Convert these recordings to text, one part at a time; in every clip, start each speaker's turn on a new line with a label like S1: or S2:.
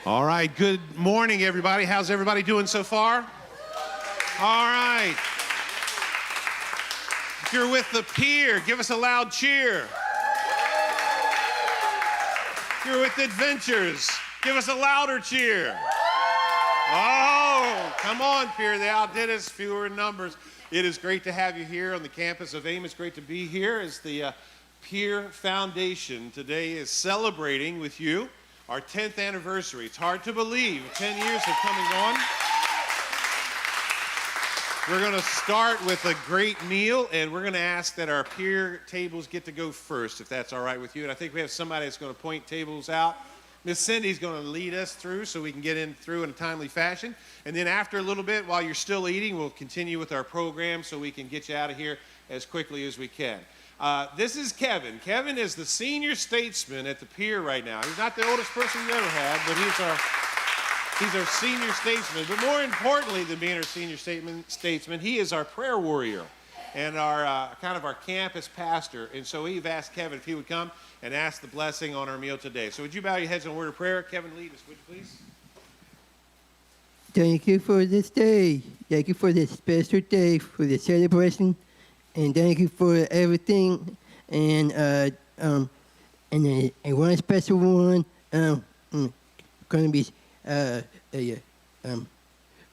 S1: All right, good morning, everybody. How's everybody doing so far? All right. If you're with the PIER, give us a loud cheer. If you're with Adventures, give us a louder cheer. Oh, come on, PIER. They outdid us, fewer in numbers. It is great to have you here on the campus of AIM. It's great to be here as the PIER Foundation today is celebrating with you our 10th anniversary. It's hard to believe 10 years have come and gone. We're going to start with a great meal, and we're going to ask that our PIER tables get to go first, if that's all right with you. And I think we have somebody that's going to point tables out. Miss Cindy's going to lead us through so we can get through in a timely fashion. And then after a little bit, while you're still eating, we'll continue with our program so we can get you out of here as quickly as we can. This is Kevin. Kevin is the senior statesman at the PIER right now. He's not the oldest person you ever had, but he's our senior statesman. But more importantly than being our senior statesman, he is our prayer warrior and our kind of our campus pastor. And so we've asked Kevin if he would come and ask the blessing on our meal today. So would you bow your heads in a word of prayer? Kevin, lead us, would you please?
S2: Thank you for this day. Thank you for this special day, for the celebration. And thank you for everything. And one special one going to be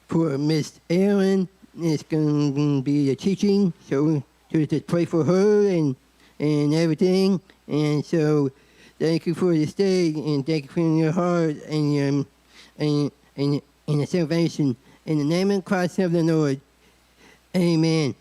S2: for Miss Aaron. It's going to be a teaching, so just pray for her and everything. And so thank you for this day, and thank you for your heart and the salvation. In the name of Christ of the Lord, amen.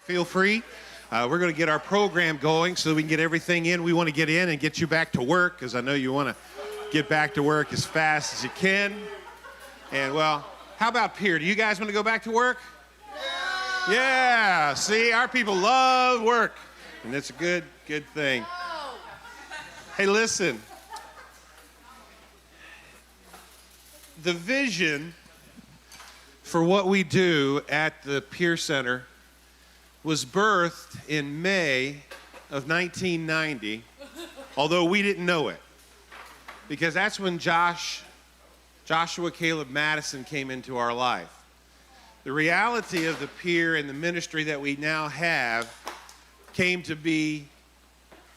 S1: Feel free. We're going to get our program going so we can get everything in. We want to get in and get you back to work because I know you want to get back to work as fast as you can. And, well, how about PIER? Do you guys want to go back to work? Yeah. See, our people love work, and it's a good thing. Hey, listen. The vision for what we do at the PIER Center was birthed in May of 1990, although we didn't know it, because that's when Joshua Caleb Madison came into our life. The reality of the PIER and the ministry that we now have came to be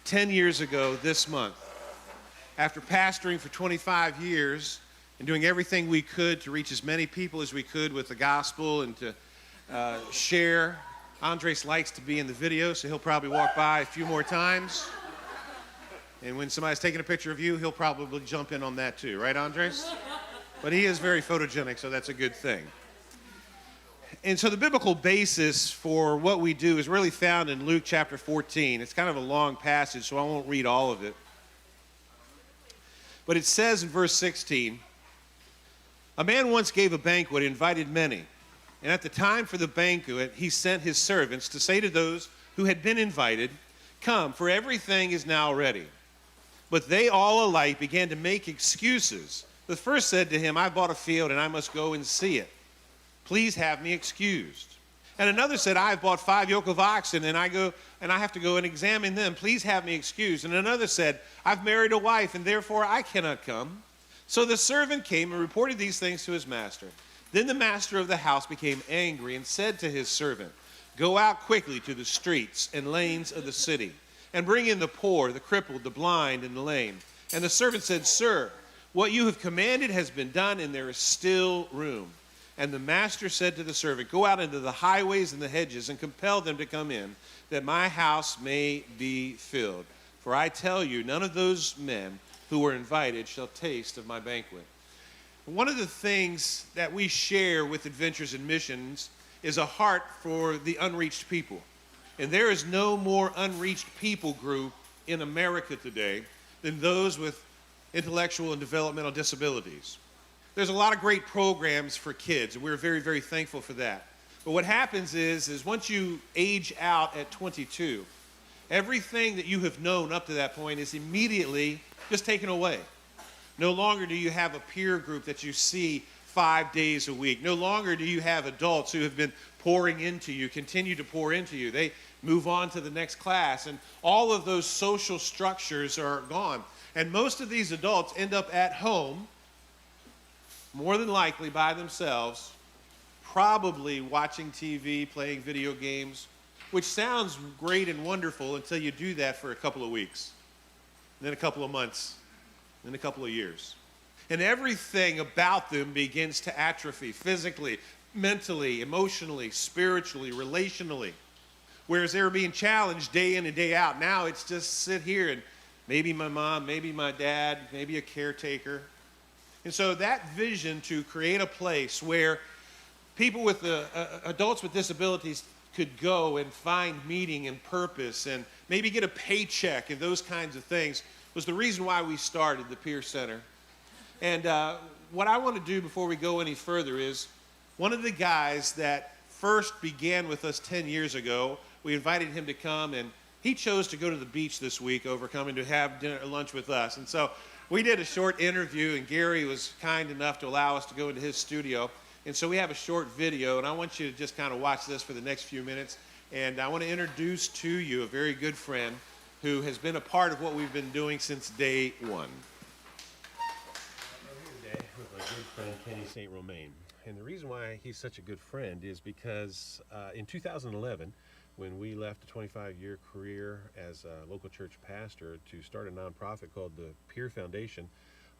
S1: 10 years ago this month. After pastoring for 25 years and doing everything we could to reach as many people as we could with the gospel and to share. Andres likes to be in the video, so he'll probably walk by a few more times. And when somebody's taking a picture of you, he'll probably jump in on that too, right, Andres? But he is very photogenic, so that's a good thing. And so the biblical basis for what we do is really found in Luke chapter 14. It's kind of a long passage, so I won't read all of it. But it says in verse 16, "A man once gave a banquet and invited many. And at the time for the banquet, he sent his servants to say to those who had been invited, 'Come, for everything is now ready.' But they all alike began to make excuses. The first said to him, 'I bought a field and I must go and see it. Please have me excused.' And another said, 'I have bought 5 yoke of oxen and I have to go and examine them. Please have me excused.' And another said, 'I've married a wife and therefore I cannot come.' So the servant came and reported these things to his master. Then the master of the house became angry and said to his servant, 'Go out quickly to the streets and lanes of the city and bring in the poor, the crippled, the blind, and the lame.' And the servant said, 'Sir, what you have commanded has been done, and there is still room.' And the master said to the servant, 'Go out into the highways and the hedges and compel them to come in, that my house may be filled. For I tell you, none of those men who were invited shall taste of my banquet.'" One of the things that we share with Adventures in Missions is a heart for the unreached people. And there is no more unreached people group in America today than those with intellectual and developmental disabilities. There's a lot of great programs for kids, and we're very, very thankful for that. But what happens is once you age out at 22, everything that you have known up to that point is immediately just taken away. No longer do you have a peer group that you see 5 days a week. No longer do you have adults who have been pouring into you, continue to pour into you. They move on to the next class, and all of those social structures are gone. And most of these adults end up at home, more than likely by themselves, probably watching TV, playing video games, which sounds great and wonderful until you do that for a couple of weeks, then a couple of months, then a couple of years. And everything about them begins to atrophy physically, mentally, emotionally, spiritually, relationally. Whereas they were being challenged day in and day out. Now it's just sit here and maybe my mom, maybe my dad, maybe a caretaker. And so that vision to create a place where people with adults with disabilities could go and find meaning and purpose and maybe get a paycheck and those kinds of things was the reason why we started the PIER Center. And what I want to do before we go any further is one of the guys that first began with us 10 years ago, we invited him to come, and he chose to go to the beach this week over coming to have lunch with us. And so we did a short interview, and Gary was kind enough to allow us to go into his studio. And so we have a short video, and I want you to just kind of watch this for the next few minutes. And I want to introduce to you a very good friend who has been a part of what we've been doing since day one. I'm here today with my good friend Kenny St. Romain. And the reason why he's such a good friend is because in 2011, when we left a 25-year career as a local church pastor to start a nonprofit called the PIER Foundation,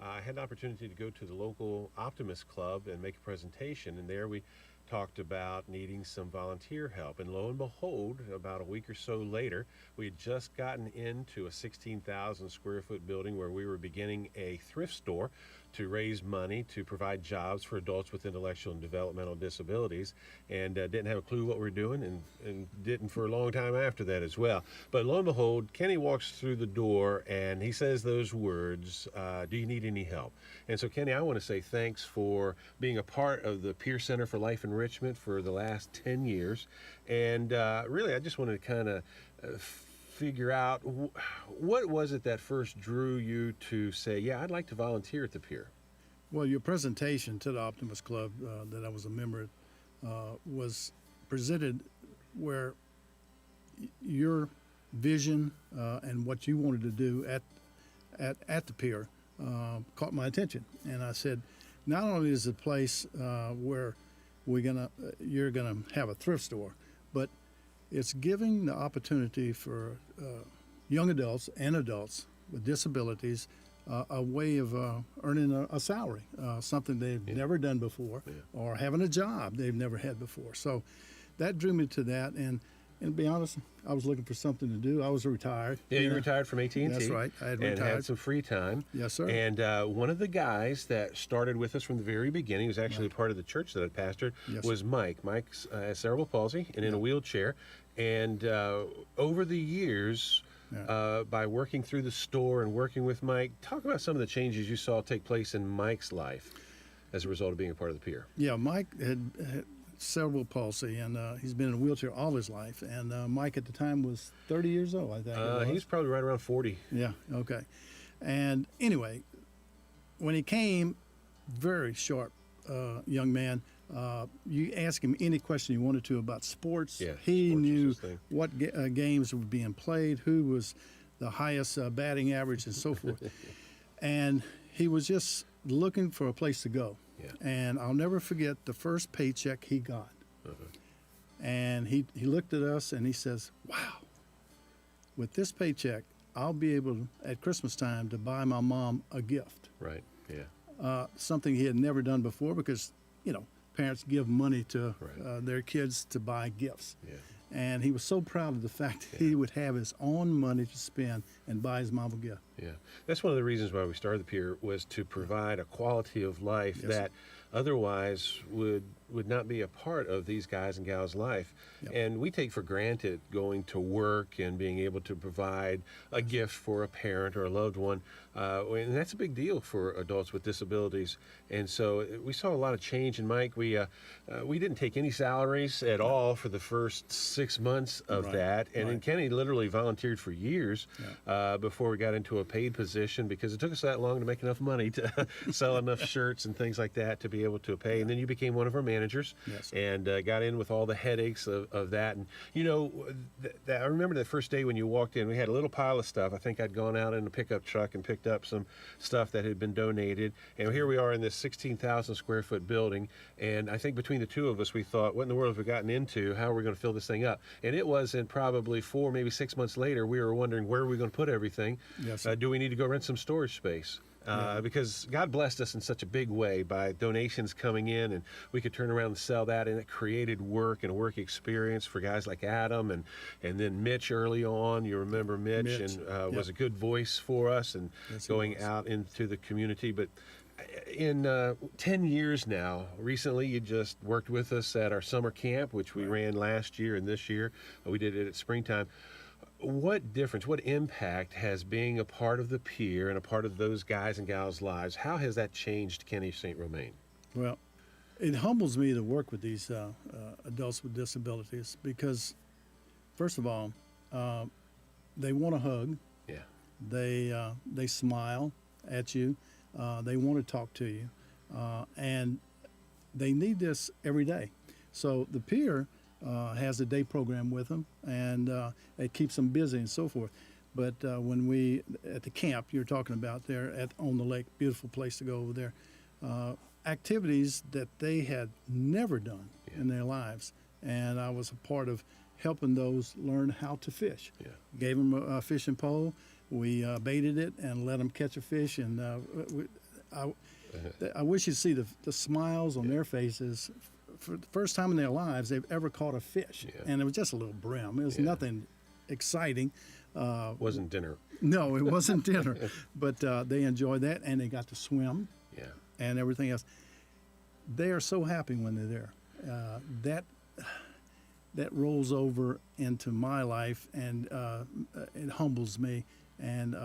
S1: I had an opportunity to go to the local Optimist Club and make a presentation, and there we
S3: talked about needing some volunteer help. And lo and behold, about a week or so later, we had just gotten into a 16,000 square foot building where we were beginning a thrift store to raise money to provide jobs for adults with intellectual and developmental disabilities, and didn't have a clue what we were doing, and didn't for a long time after that as well. But lo and behold, Kenny walks through the door and he says those words, do you need any help? And so, Kenny, I want to say thanks for being a part of the PIER Center for Life Enrichment for the last 10 years. And really, I just wanted to kind of figure out what was it that first drew you to say, yeah, I'd like to volunteer at the PIER?
S4: Well, your presentation to the Optimist Club that I was a member of was presented where your vision and what you wanted to do at the PIER caught my attention. And I said, not only is it a place where you're gonna have a thrift store, but it's giving the opportunity for young adults and adults with disabilities a way of earning a salary, something they've never done before, or having a job they've never had before. So that drew me to that. And to be honest, I was looking for something to do. I was retired.
S3: Yeah, you retired from AT&T.
S4: That's right. I had
S3: and
S4: retired.
S3: had some free time.
S4: Yes, sir.
S3: And one of the guys that started with us from the very beginning, was actually part of the church that I pastored, was Mike. Mike's has cerebral palsy and in a wheelchair. And over the years, by working through the store and working with Mike, talk about some of the changes you saw take place in Mike's life as a result of being a part of the PIER.
S4: Yeah, Mike had cerebral palsy, and he's been in a wheelchair all his life. And Mike at the time was 30 years old, I think.
S3: He's probably right around 40.
S4: Yeah, okay. And anyway, when he came, very sharp young man. You ask him any question you wanted to about sports.
S3: Yeah,
S4: he
S3: sports
S4: knew
S3: was his thing.
S4: what games were being played, who was the highest batting average, and so forth. And he was just looking for a place to go.
S3: Yeah.
S4: And I'll never forget the first paycheck he got. And he looked at us and he says, wow, with this paycheck, I'll be able, at Christmas time, to buy my mom a gift.
S3: Right, yeah.
S4: Something he had never done before because, parents give money to
S3: Right.
S4: their kids to buy gifts.
S3: Yeah.
S4: And he was so proud of the fact that he would have his own money to spend and buy his mom a gift.
S3: Yeah, that's one of the reasons why we started the PIER, was to provide a quality of life that otherwise would not be a part of these guys and gals' life. And we take for granted going to work and being able to provide a gift for a parent or a loved one, and that's a big deal for adults with disabilities. And so we saw a lot of change in Mike. We didn't take any salaries at all for the first 6 months of that, and then Kenny literally volunteered for years before we got into a paid position, because it took us that long to make enough money to sell enough shirts and things like that to be able to pay. And then you became one of our managers, and got in with all the headaches of that. And I remember that first day when you walked in, we had a little pile of stuff. I think I'd gone out in a pickup truck and picked up some stuff that had been donated, and here we are in this 16,000 square foot building. And I think between the two of us, we thought, what in the world have we gotten into? How are we going to fill this thing up? And it wasn't probably 4, maybe 6 months later, we were wondering, where are we going to put everything? Do we need to go rent some storage space? Because God blessed us in such a big way by donations coming in, and we could turn around and sell that, and it created work and a work experience for guys like Adam and then Mitch early on. You remember Mitch and was a good voice for us and going out into the community. But in 10 years now, recently you just worked with us at our summer camp, which we ran last year, and this year we did it at springtime. What difference, what impact has being a part of the PIER and a part of those guys and gals' lives, how has that changed Kenny St. Romain?
S4: Well, it humbles me to work with these adults with disabilities because, first of all, they want a hug.
S3: Yeah.
S4: They smile at you. They want to talk to you. And they need this every day. So the PIER has a day program with them, and it keeps them busy and so forth. But when we, at the camp you're talking about there on the lake, beautiful place to go over there, activities that they had never done in their lives. And I was a part of helping those learn how to fish. Gave them a fishing pole. We baited it and let them catch a fish. And I wish you'd see the smiles on their faces for the first time in their lives they've ever caught a fish, and it was just a little brim. It was nothing exciting.
S3: Wasn't dinner.
S4: No, it wasn't dinner, but they enjoyed that, and they got to swim and everything else. They are so happy when they're there. That rolls over into my life, and it humbles me and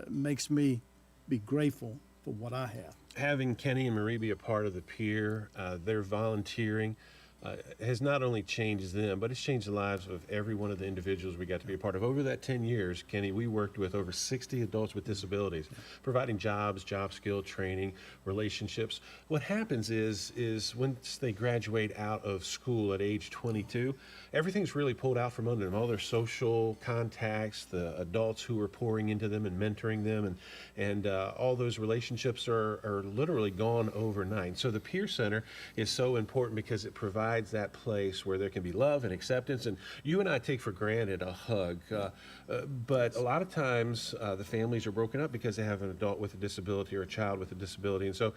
S4: makes me be grateful for what I have.
S3: Having Kenny and Marie be a part of the PIER, their volunteering has not only changed them, but it's changed the lives of every one of the individuals we got to be a part of. Over that 10 years, Kenny, we worked with over 60 adults with disabilities, providing jobs, job skill training, relationships. What happens is once they graduate out of school at age 22, everything's really pulled out from under them. All their social contacts, the adults who are pouring into them and mentoring them, and all those relationships are literally gone overnight. So the PIER Center is so important because it provides that place where there can be love and acceptance. And you and I take for granted a hug, but a lot of times the families are broken up because they have an adult with a disability or a child with a disability. And so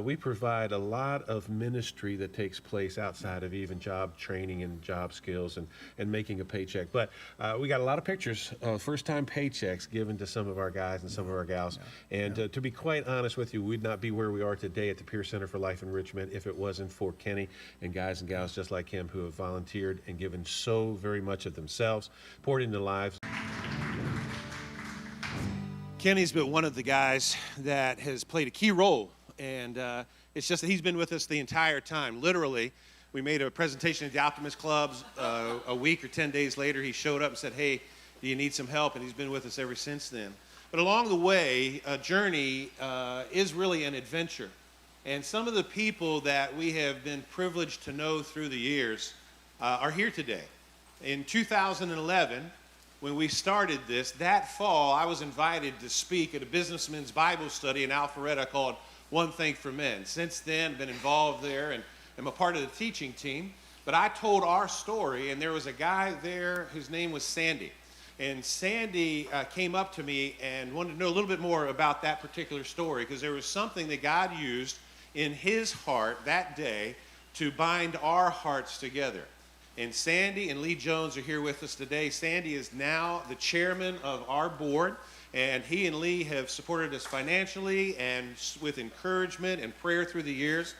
S3: we provide a lot of ministry that takes place outside of even job training and job skills and making a paycheck. But we got a lot of pictures of first-time paychecks given to some of our guys and some of our gals. And to be quite honest with you, we'd not be where we are today at the PIER Center for Life Enrichment if it wasn't for Kenny and guys and gals just like him who have volunteered and given so very much of themselves, poured into lives.
S1: Kenny's been one of the guys that has played a key role, and it's just that he's been with us the entire time. Literally, we made a presentation at the Optimist Clubs. A week or 10 days later, he showed up and said, "Hey, do you need some help?" And he's been with us ever since then. But along the way, a journey is really an adventure. And some of the people that we have been privileged to know through the years are here today. In 2011, when we started this, that fall, I was invited to speak at a businessman's Bible study in Alpharetta called One Thing for Men. Since then, I've been involved there and am a part of the teaching team. But I told our story, and there was a guy there whose name was Sandy. And Sandy came up to me and wanted to know a little bit more about that particular story, because there was something that God used in his heart that day to bind our hearts together. And Sandy and Lee Jones are here with us today. Sandy is now the chairman of our board, and he and Lee have supported us financially and with encouragement and prayer through the years.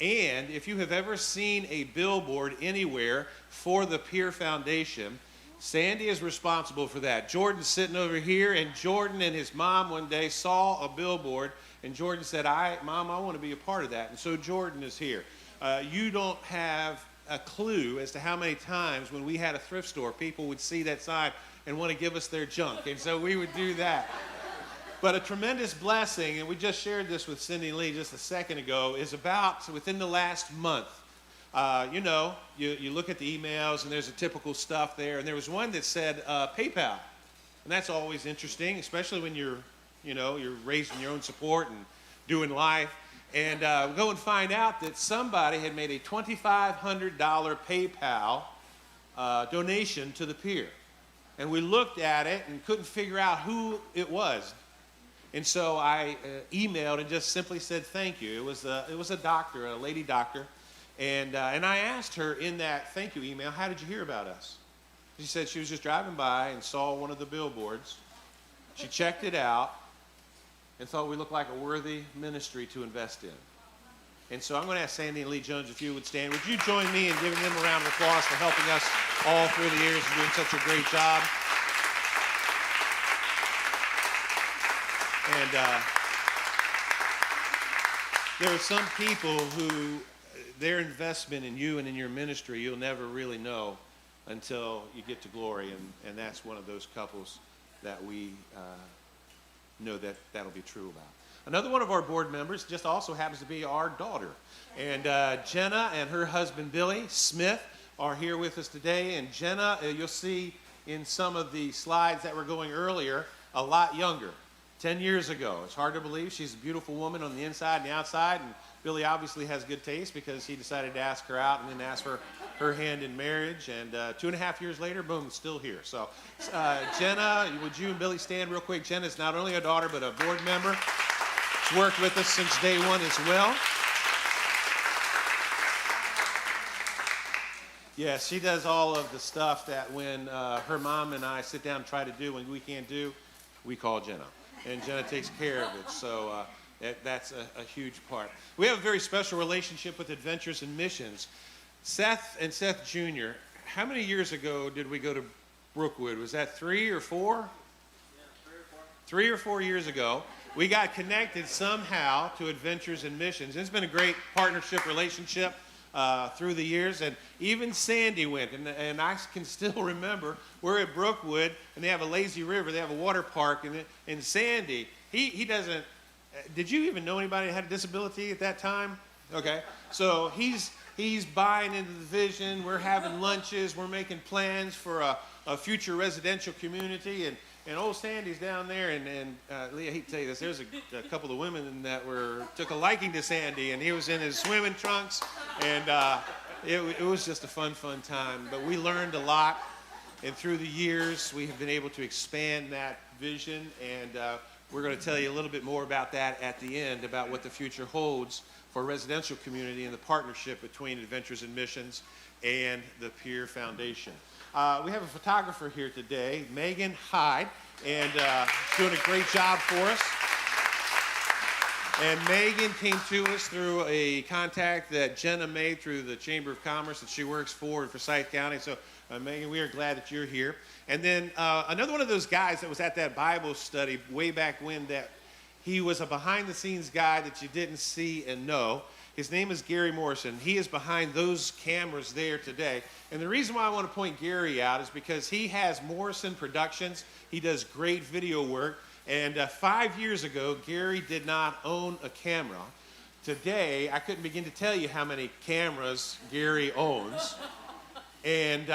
S1: And if you have ever seen a billboard anywhere for the PIER Foundation, Sandy is responsible for that. Jordan's sitting over here, and Jordan and his mom one day saw a billboard, and Jordan said, Mom, I want to be a part of that. And so Jordan is here. You don't have a clue as to how many times when we had a thrift store, people would see that sign and want to give us their junk. And so we would do that. But a tremendous blessing, and we just shared this with Cindy and Lee just a second ago, is about within the last month. You look at the emails, and there's a typical stuff there. And there was one that said PayPal. And that's always interesting, especially when you're raising your own support and doing life. And go and find out that somebody had made a $2,500 PayPal donation to the PIER. And we looked at it and couldn't figure out who it was. And so I emailed and just simply said thank you. It was a doctor, a lady doctor. And I asked her in that thank you email, how did you hear about us? She said she was just driving by and saw one of the billboards. She checked it out and thought we looked like a worthy ministry to invest in. And so I'm going to ask Sandy and Lee Jones if you would stand. Would you join me in giving them a round of applause for helping us all through the years and doing such a great job? And there are some people who their investment in you and in your ministry you'll never really know until you get to glory, and that's one of those couples that we know that'll be true about. Another one of our board members just also happens to be our daughter. And Jenna and her husband Billy Smith are here with us today. And Jenna, you'll see in some of the slides that were going earlier, a lot younger. 10 years ago. It's hard to believe. She's a beautiful woman on the inside and the outside. And Billy obviously has good taste because he decided to ask her out and then ask for her hand in marriage. And 2.5 years later, boom, still here. So Jenna, would you and Billy stand real quick? Jenna's not only a daughter, but a board member. She's worked with us since day one as well. Yeah, she does all of the stuff that when her mom and I sit down and try to do when we can't do, we call Jenna. And Jenna takes care of it. So that's a huge part. We have a very special relationship with Adventures in Missions. Seth and Seth Jr., how many years ago did we go to Brookwood? Was that 3 or 4? Yeah, 3 or 4. 3 or 4 years ago. We got connected somehow to Adventures in Missions. It's been a great partnership relationship through the years, and even Sandy went, and I can still remember we're at Brookwood, and they have a lazy river, they have a water park, and Sandy, he doesn't, did you even know anybody that had a disability at that time? Okay, so he's buying into the vision, we're having lunches, we're making plans for a future residential community, and old Sandy's down there, and Lee, I hate to tell you this, there's a couple of women that took a liking to Sandy, and he was in his swimming trunks, and it was just a fun time. But we learned a lot, and through the years, we have been able to expand that vision, and we're going to tell you a little bit more about that at the end, about what the future holds for a residential community and the partnership between Adventures in Missions and the PIER Foundation. We have a photographer here today, Megan Hyde, and doing a great job for us. And Megan came to us through a contact that Jenna made through the Chamber of Commerce that she works for in Forsyth County. So, Megan, we are glad that you're here. And then another one of those guys that was at that Bible study way back when, that he was a behind-the-scenes guy that you didn't see and know. His name is Gary Morrison. He is behind those cameras there today. And the reason why I want to point Gary out is because he has Morrison Productions. He does great video work. And 5 years ago, Gary did not own a camera. Today, I couldn't begin to tell you how many cameras Gary owns. And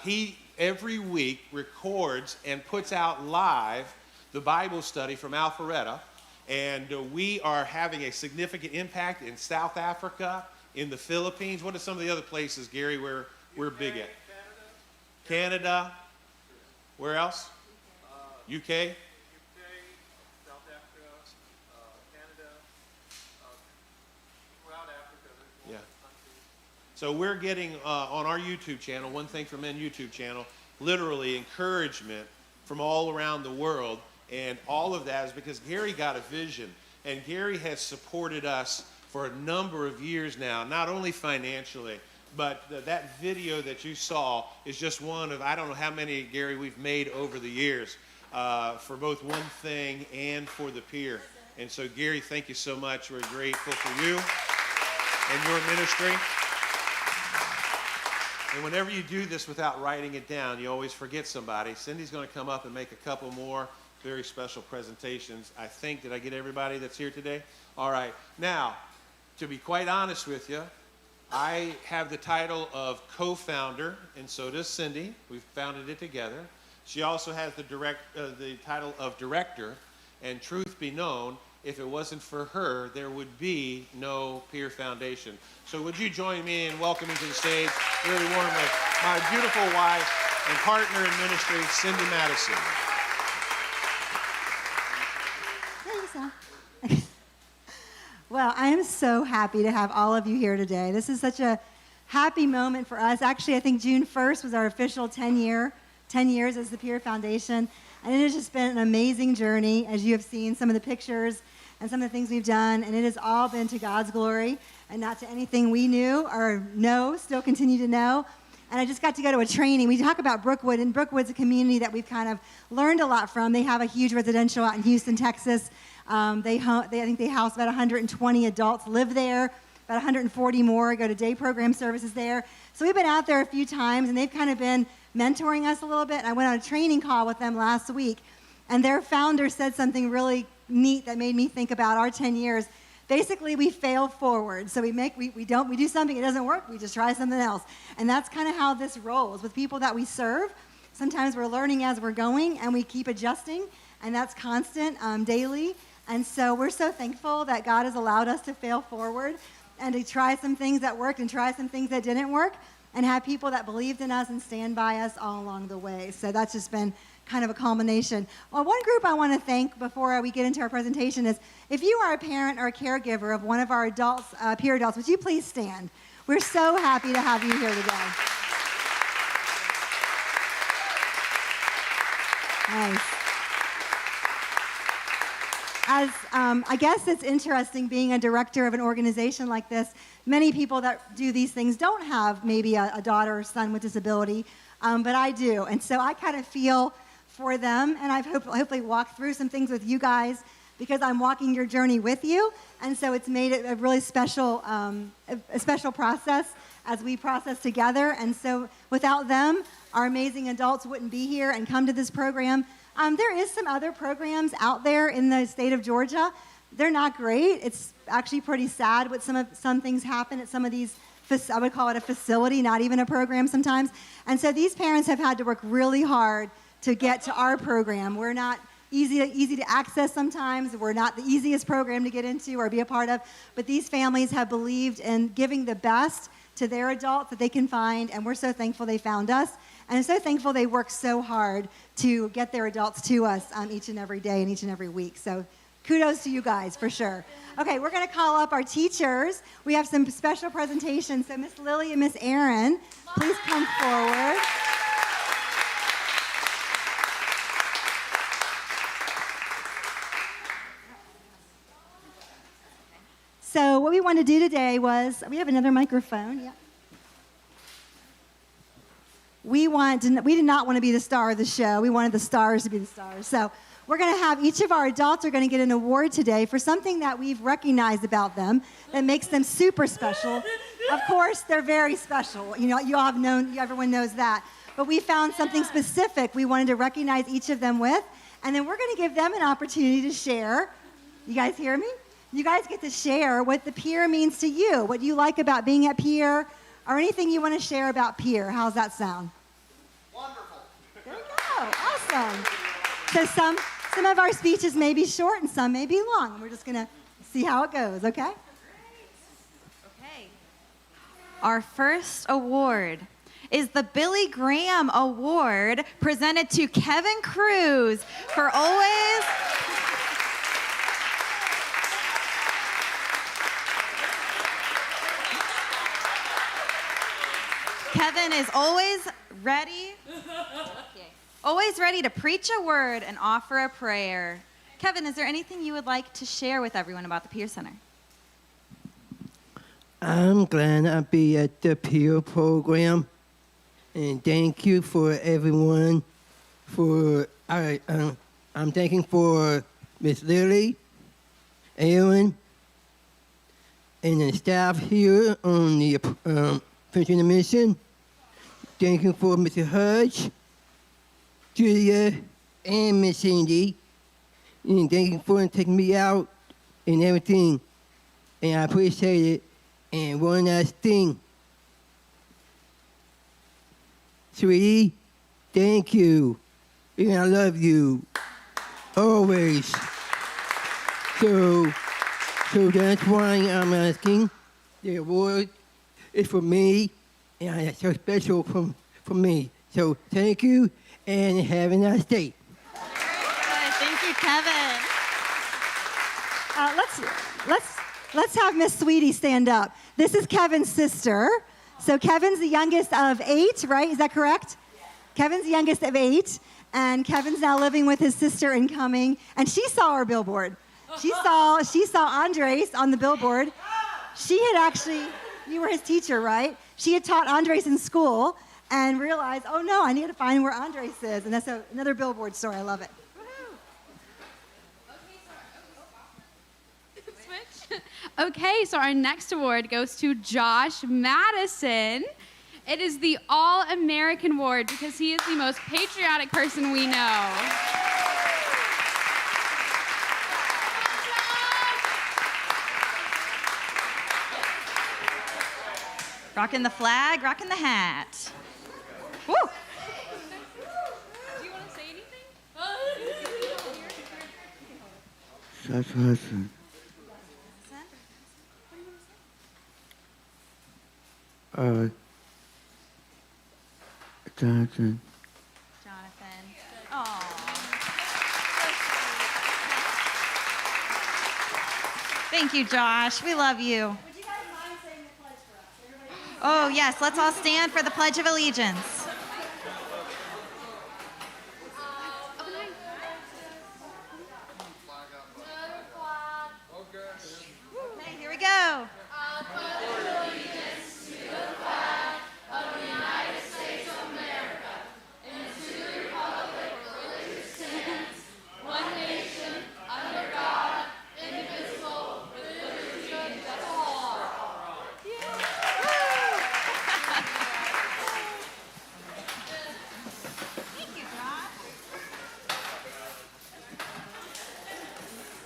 S1: he, every week, records and puts out live the Bible study from Alpharetta. And we are having a significant impact in South Africa, in the Philippines. What are some of the other places, Gary, where we're big at? Canada. Where else? UK?
S3: South Africa, Canada, throughout Africa.
S1: Yeah. So we're getting on our YouTube channel, One Thing for Men YouTube channel, literally encouragement from all around the world. And all of that is because Gary got a vision, and Gary has supported us for a number of years now, not only financially, but that video that you saw is just one of, I don't know how many, Gary, we've made over the years for both One Thing and for the PIER. And so, Gary, thank you so much. We're grateful for you and your ministry. And whenever you do this without writing it down, you always forget somebody. Cindy's going to come up and make a couple more very special presentations. I think, did I get everybody that's here today? All right. Now, to be quite honest with you, I have the title of co-founder, and so does Cindy. We've founded it together. She also has the title of director, and truth be known, if it wasn't for her, there would be no PIER Foundation. So would you join me in welcoming to the stage really warmly my beautiful wife and partner in ministry, Cindy Madison.
S5: Well, I am so happy to have all of you here today. This is such a happy moment for us. Actually, I think June 1st was our official 10 years as the PIER Foundation. And it has just been an amazing journey, as you have seen some of the pictures and some of the things we've done. And it has all been to God's glory and not to anything we knew or still continue to know. And I just got to go to a training. We talk about Brookwood, and Brookwood's a community that we've kind of learned a lot from. They have a huge residential out in Houston, Texas. I think they house about 120 adults live there, about 140 more go to day program services there. So we've been out there a few times, and they've kind of been mentoring us a little bit. I went on a training call with them last week, and their founder said something really neat that made me think about our 10 years. Basically, we fail forward. So we do something, it doesn't work, we just try something else. And that's kind of how this rolls with people that we serve. Sometimes we're learning as we're going, and we keep adjusting, and that's constant, daily. And so we're so thankful that God has allowed us to fail forward and to try some things that worked and try some things that didn't work, and have people that believed in us and stand by us all along the way. So that's just been kind of a culmination. Well, one group I want to thank before we get into our presentation is, if you are a parent or a caregiver of one of our adults, PIER adults, would you please stand? We're so happy to have you here today. Nice. As I guess it's interesting being a director of an organization like this. Many people that do these things don't have maybe a daughter or son with disability, but I do. And so I kind of feel for them, and I've hopefully walked through some things with you guys because I'm walking your journey with you. And so it's made it a really special, a special process as we process together. And so without them, our amazing adults wouldn't be here and come to this program. There is some other programs out there in the state of Georgia. They're not great. It's actually pretty sad what some things happen at some of these, I would call it a facility, not even a program sometimes. And so these parents have had to work really hard to get to our program. We're not easy to access sometimes. We're not the easiest program to get into or be a part of. But these families have believed in giving the best to their adults that they can find, and we're so thankful they found us. And I'm so thankful they work so hard to get their adults to us each and every day and each and every week. So kudos to you guys, for sure. Okay, we're going to call up our teachers. We have some special presentations. So Miss Lily and Miss Erin, please come forward. So what we want to do today was, we have another microphone. Yeah. We did not want to be the star of the show. We wanted the stars to be the stars. So we're going to have each of our adults are going to get an award today for something that we've recognized about them that makes them super special. Of course, they're very special. You know, you all have known, everyone knows that. But we found something specific we wanted to recognize each of them with, and then we're going to give them an opportunity to share. You guys hear me? You guys get to share what the PIER means to you, what you like about being at PIER, or anything you want to share about PIER. How's that sound?
S1: Wonderful.
S5: There you go. Awesome. So some of our speeches may be short and some may be long. We're just going to see how it goes, okay?
S6: Okay. Our first award is the Billy Graham Award, presented to Kevin Cruz for always... Kevin is always ready to preach a word and offer a prayer. Kevin, is there anything you would like to share with everyone about the PIER Center?
S2: I'm glad I'll be at the PIER program, and thank you for everyone. I'm thanking for Miss Lily, Aaron, and the staff here on the Preaching the Mission. Thank you for Mr. Hudge, Julia, and Miss Cindy. And thank you for taking me out and everything. And I appreciate it. And one last thing. Sweetie, thank you. And I love you. Always. So that's why I'm asking. The award is for me. And it's so special for me. So thank you, and have a nice day.
S6: Thank you, Kevin.
S5: Let's have Miss Sweetie stand up. This is Kevin's sister. So Kevin's the youngest of 8, right? Is that correct? Yes. Kevin's the youngest of 8, and Kevin's now living with his sister in Cumming, and she saw our billboard. She saw Andres on the billboard. She had actually, you were his teacher, right? She had taught Andres in school and realized, oh no, I need to find where Andres is. And that's another billboard story. I love it.
S7: Switch. Okay, so our next award goes to Josh Madison. It is the All-American Award because he is the most patriotic person we know.
S6: Rocking the flag, rocking the hat. Woo!
S7: Do you want to say anything?
S2: That's awesome. Jonathan.
S6: Jonathan. Aww. Thank you, Josh. We love you.
S5: Would you guys mind saying the pledge for us? Everybody?
S6: Oh, yes. Let's all stand for the Pledge of Allegiance.
S7: Up behind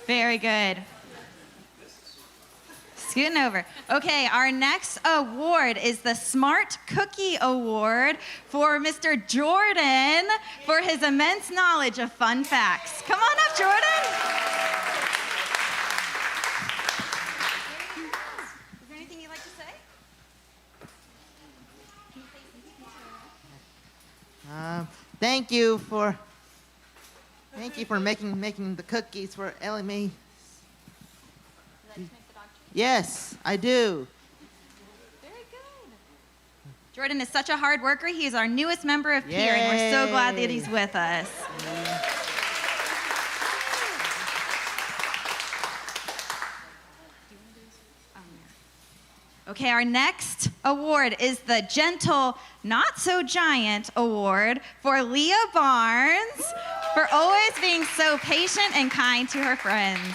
S6: Very good. Scooting over. Okay, our next award is the Smart Cookie Award for Mr. Jordan for his immense knowledge of fun facts. Come on up, Jordan. Is there anything you'd like to say?
S8: Thank you for making the cookies for Ellie Mae. Yes, I do.
S6: Very good. Jordan is such a hard worker. He is our newest member of PIER, and we're so glad that he's with us. Okay, our next award is the Gentle Not So Giant Award for Leah Barnes for always being so patient and kind to her friends.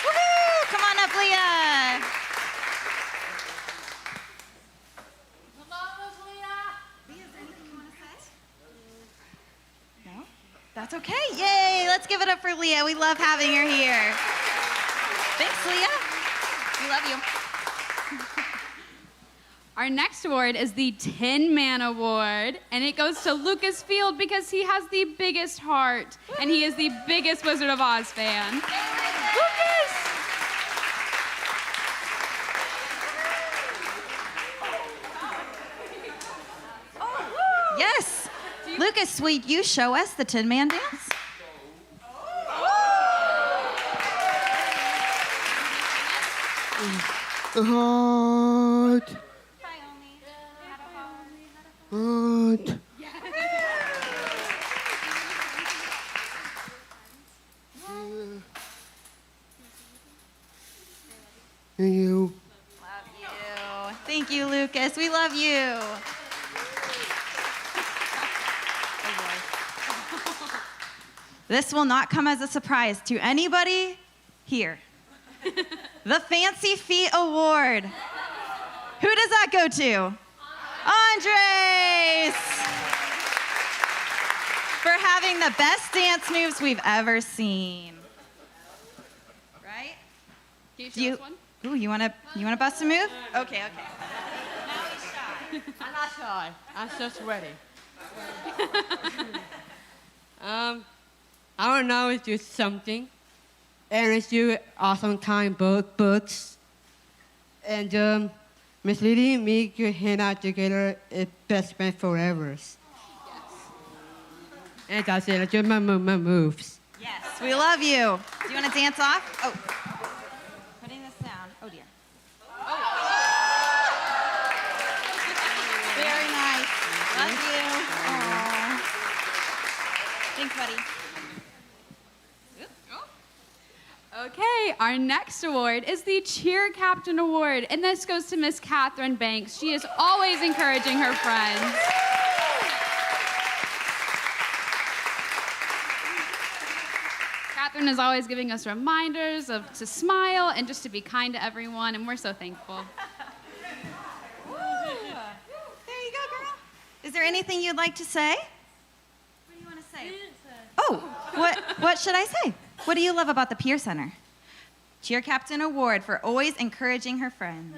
S6: Woohoo! Come on up, Leah. Leah, is there anything you want to say? No? That's okay. Yay! Let's give it up for Leah. We love having her here. Thanks, Leah. We love you.
S7: Our next award is the Tin Man Award, and it goes to Lucas Field because he has the biggest heart, and he is the biggest Wizard of Oz fan. Lucas!
S6: Yes. Lucas, will you show us the Tin Man dance?
S2: Heart, heart. Thank you.
S6: Love you. Thank you, Lucas. We love you. This will not come as a surprise to anybody here. The Fancy Feet Award. Who does that go to? Andres! For having the best dance moves we've ever seen. Right?
S7: Can you
S6: Do
S7: show
S6: you,
S7: us one?
S6: ooh, you wanna bust a move? Okay, okay. Now he's shy.
S9: I'm not shy. I'm just ready. I don't know if do something, and it's do awesome kind books, and Miss Lily make you hang out together is best friend forever. Yes. And that's it. I do my moves.
S6: Yes, we love you. Do you want to dance off? Oh, putting this down. Oh dear. Oh. Very nice. Love you. Aww. Thanks, buddy.
S7: Okay, our next award is the Cheer Captain Award, and this goes to Miss Catherine Banks. She is always encouraging her friends. Catherine is always giving us reminders to smile and just to be kind to everyone, and we're so thankful.
S6: There you go, girl. Is there anything you'd like to say? What do you want to say? Oh, what should I say? What do you love about the PIER Center? Cheer Captain Award for always encouraging her friends.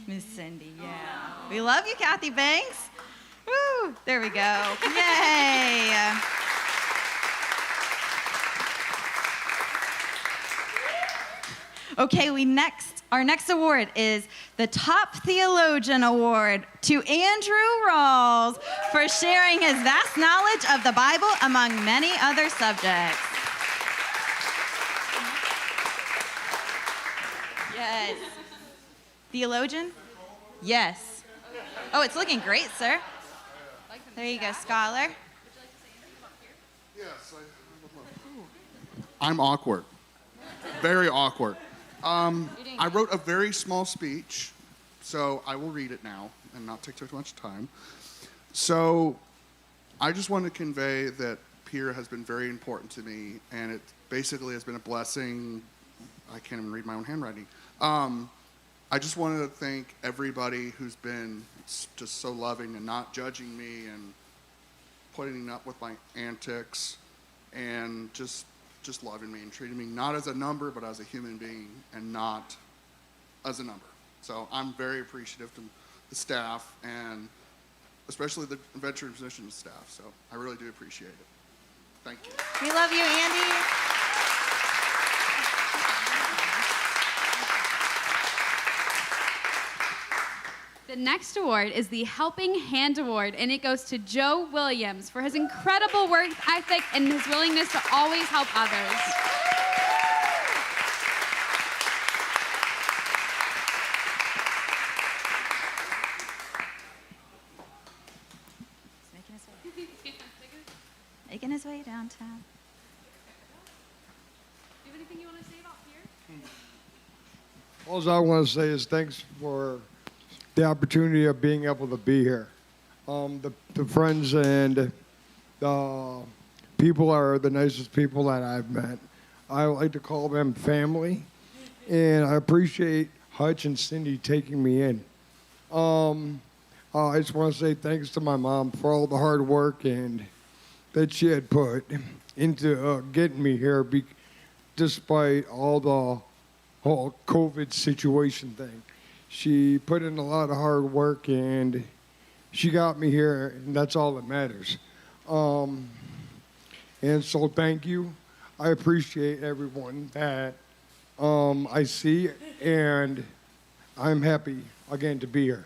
S6: Miss Cindy, yeah. We love you, Kathy Banks. Woo, there we go. Yay. Okay, our next award is the Top Theologian Award to Andrew Rawls for sharing his vast knowledge of the Bible among many other subjects. Yes. Theologian? Yes. Oh, it's looking great, sir. There you go, scholar.
S10: Yes, I'm awkward. Very awkward. I wrote a very small speech, so I will read it now and not take too much time. So I just want to convey that PIER has been very important to me, and it basically has been a blessing. I can't even read my own handwriting. I just wanted to thank everybody who's been just so loving and not judging me and putting up with my antics and just just loving me and treating me not as a number, but as a human being and not as a number. So I'm very appreciative to the staff and especially the veteran physician staff. So I really do appreciate it. Thank you.
S6: We love you, Andy.
S7: The next award is the Helping Hand Award, and it goes to Joe Williams for his incredible work ethic and his willingness to always help others.
S6: Making his way downtown.
S7: Do you have anything you want to say about PIER?
S11: All I want to say is thanks for the opportunity of being able to be here. The friends and the people are the nicest people that I've met. I like to call them family, and I appreciate Hutch and Cindy taking me in. I just want to say thanks to my mom for all the hard work and that she had put into getting me here, despite all the whole COVID situation thing. She put in a lot of hard work and she got me here, and that's all that matters. And so thank you. I appreciate everyone that I see, and I'm happy again to be here.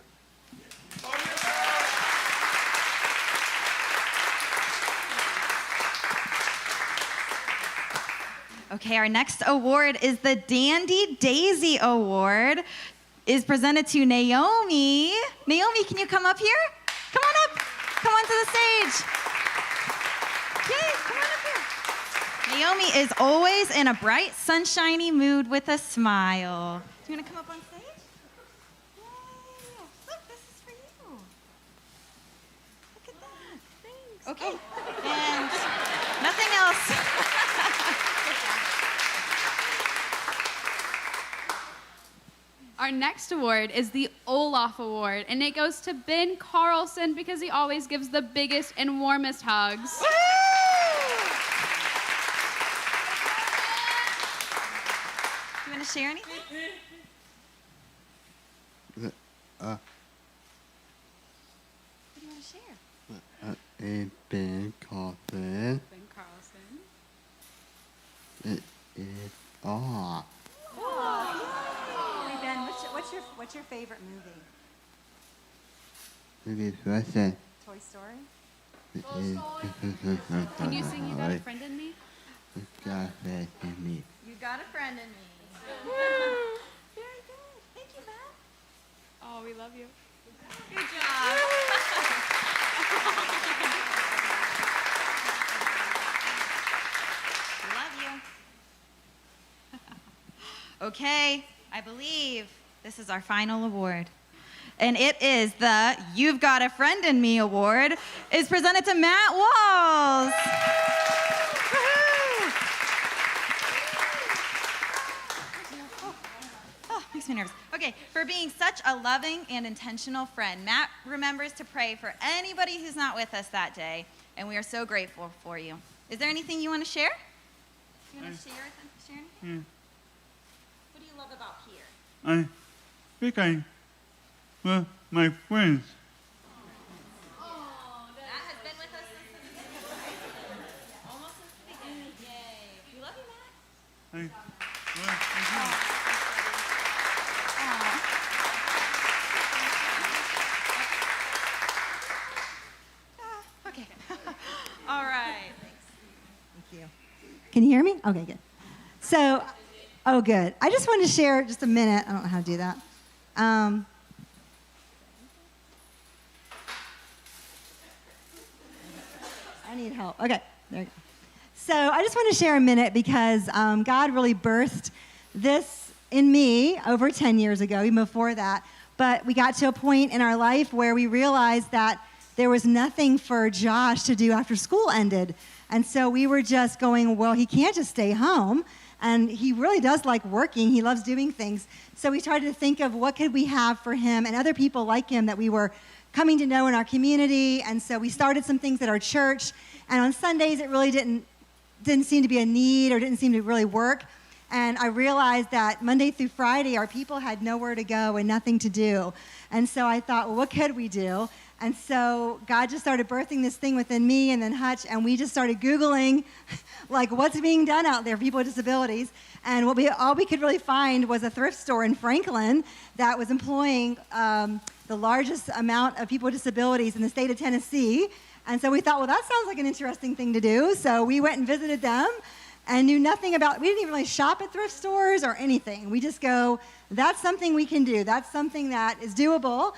S6: Okay, our next award is the Dandy Daisy Award. Is presented to Naomi. Naomi, can you come up here? Come on up. Come on to the stage. Yay, come on up here. Naomi is always in a bright, sunshiny mood with a smile. Do you want to come up on stage? Yay. Look, this is for you. Look at that. Thanks. Okay. And nothing else.
S7: Our next award is the Olaf Award, and it goes to Ben Carlson because he always gives the biggest and warmest hugs.
S6: Woo! Do you want to share anything? What do you want to share?
S12: Ben Carlson.
S7: Ben Carlson.
S12: It is all.
S5: Hey Ben, what's your favorite movie?
S12: It is Russian.
S5: Toy Story?
S7: Can you sing You Got a Friend in Me?
S12: You got a friend in me.
S6: You got a friend in me. Very good. Thank you, Matt.
S7: Oh, we love you.
S6: Good job. Love you. Okay, I believe this is our final award. And it is the You've Got a Friend in Me Award. Is presented to Matt Walls. Woohoo! Oh, makes me nervous. Okay, for being such a loving and intentional friend, Matt remembers to pray for anybody who's not with us that day, and we are so grateful for you. Is there anything you want to share? You want to share anything? What do you love about PIER?
S13: I think I love my friends.
S6: Matt has been with us almost since the beginning. Yay. We love you, Matt.
S13: I love you.
S6: Okay. All right.
S5: Thank you. Can you hear me? Okay, good. So, oh, good. I just wanted to share just a minute. I don't know how to do that. I need help. Okay, there you go. So I just want to share a minute because God really birthed this in me over 10 years ago, even before that. But we got to a point in our life where we realized that there was nothing for Josh to do after school ended. And so we were just going, well, he can't just stay home. And he really does like working. He loves doing things. So we started to think of what could we have for him and other people like him that we were coming to know in our community. And so we started some things at our church. And on Sundays, it really didn't didn't seem to be a need or didn't seem to really work. And I realized that Monday through Friday, our people had nowhere to go and nothing to do. And so I thought, well, what could we do? And so God just started birthing this thing within me and then Hutch, and we just started Googling, like, what's being done out there for people with disabilities. And all we could really find was a thrift store in Franklin that was employing the largest amount of people with disabilities in the state of Tennessee. And so we thought, well, that sounds like an interesting thing to do. So we went and visited them and knew nothing about, we didn't even really shop at thrift stores or anything. We just go, that's something we can do. That's something that is doable.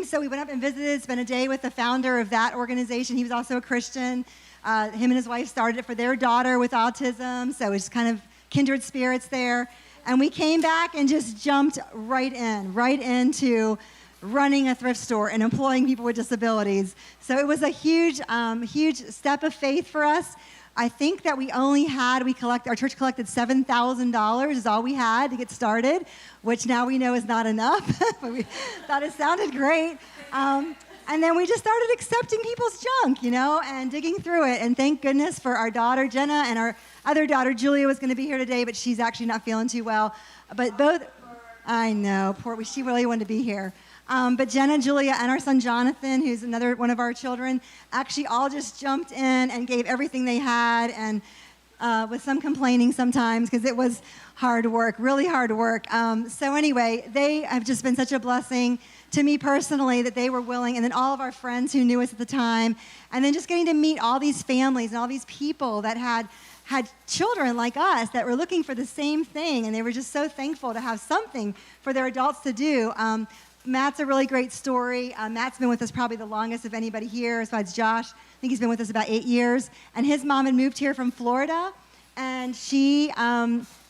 S5: So we went up and visited, spent a day with the founder of that organization. He was also a Christian. Him and his wife started it for their daughter with autism. So it's kind of kindred spirits there. And we came back and just jumped right into running a thrift store and employing people with disabilities. So it was a huge, huge step of faith for us. I think that our church collected $7,000 is all we had to get started, which now we know is not enough, but we thought it sounded great. And then we just started accepting people's junk, and digging through it. And thank goodness for our daughter, Jenna, and our other daughter, Julia, was going to be here today, but she's actually not feeling too well. But I know, she really wanted to be here. But Jenna, Julia, and our son Jonathan, who's another one of our children, actually all just jumped in and gave everything they had, and with some complaining sometimes because it was hard work, really hard work. So anyway, they have just been such a blessing to me personally that they were willing, and then all of our friends who knew us at the time, and then just getting to meet all these families and all these people that had children like us that were looking for the same thing, and they were just so thankful to have something for their adults to do. Matt's a really great story. Matt's been with us probably the longest of anybody here, besides Josh. I think he's been with us about 8 years. And his mom had moved here from Florida, and she